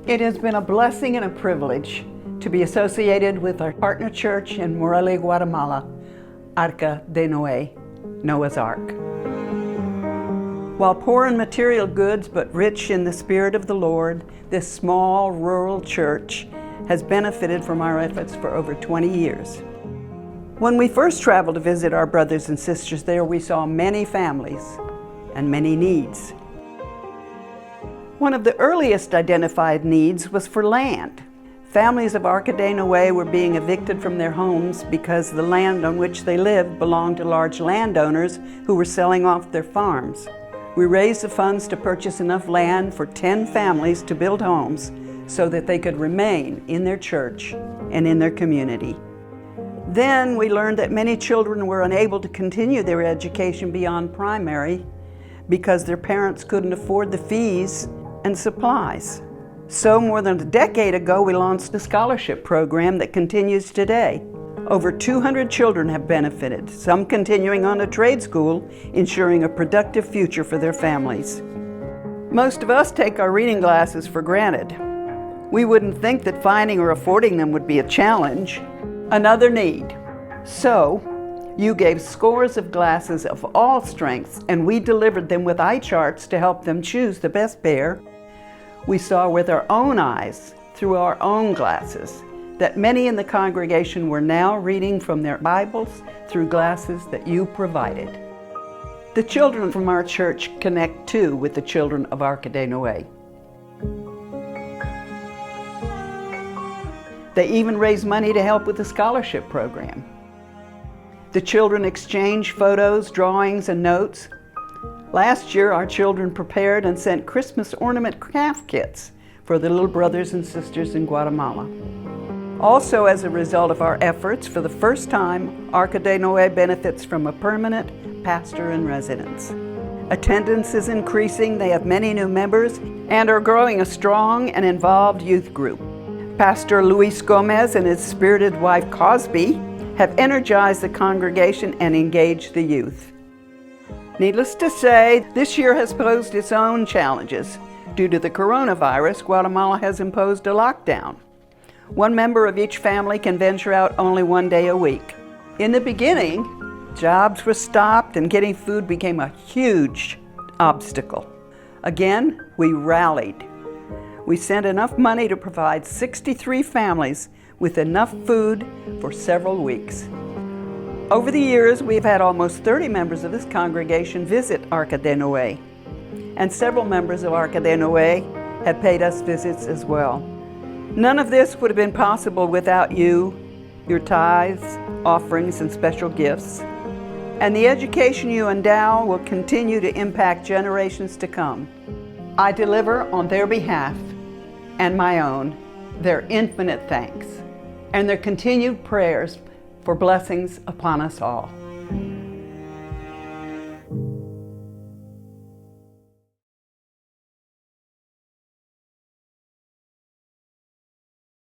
It has been a blessing and a privilege to be associated with our partner church in Morelia, Guatemala, Arca de Noé, Noah's Ark. While poor in material goods but rich in the Spirit of the Lord, this small rural church has benefited from our efforts for over 20 years. When we first traveled to visit our brothers and sisters there, we saw many families and many needs. One of the earliest identified needs was for land. Families of Arca de Noé were being evicted from their homes because the land on which they lived belonged to large landowners who were selling off their farms. We raised the funds to purchase enough land for 10 families to build homes so that they could remain in their church and in their community. Then we learned that many children were unable to continue their education beyond primary because their parents couldn't afford the fees and supplies. So more than a decade ago, we launched a scholarship program that continues today. Over 200 children have benefited, some continuing on to trade school, ensuring a productive future for their families. Most of us take our reading glasses for granted. We wouldn't think that finding or affording them would be a challenge. Another need. So, you gave scores of glasses of all strengths, and we delivered them with eye charts to help them choose the best pair. We saw with our own eyes, through our own glasses, that many in the congregation were now reading from their Bibles through glasses that you provided. The children from our church connect too with the children of Arca de Noé. They even raise money to help with the scholarship program. The children exchange photos, drawings, and notes. Last year, our children prepared and sent Christmas ornament craft kits for the little brothers and sisters in Guatemala. Also, as a result of our efforts, for the first time, Arca de Noé benefits from a permanent pastor in residence. Attendance is increasing, they have many new members, and are growing a strong and involved youth group. Pastor Luis Gomez and his spirited wife Cosby have energized the congregation and engaged the youth. Needless to say, this year has posed its own challenges. Due to the coronavirus, Guatemala has imposed a lockdown. One member of each family can venture out only one day a week. In the beginning, jobs were stopped and getting food became a huge obstacle. Again, we rallied. We sent enough money to provide 63 families with enough food for several weeks. Over the years, we've had almost 30 members of this congregation visit Arca de Noé, and several members of Arca de Noé have paid us visits as well. None of this would have been possible without you, your tithes, offerings, and special gifts. And the education you endow will continue to impact generations to come. I deliver on their behalf and my own their infinite thanks and their continued prayers for blessings upon us all.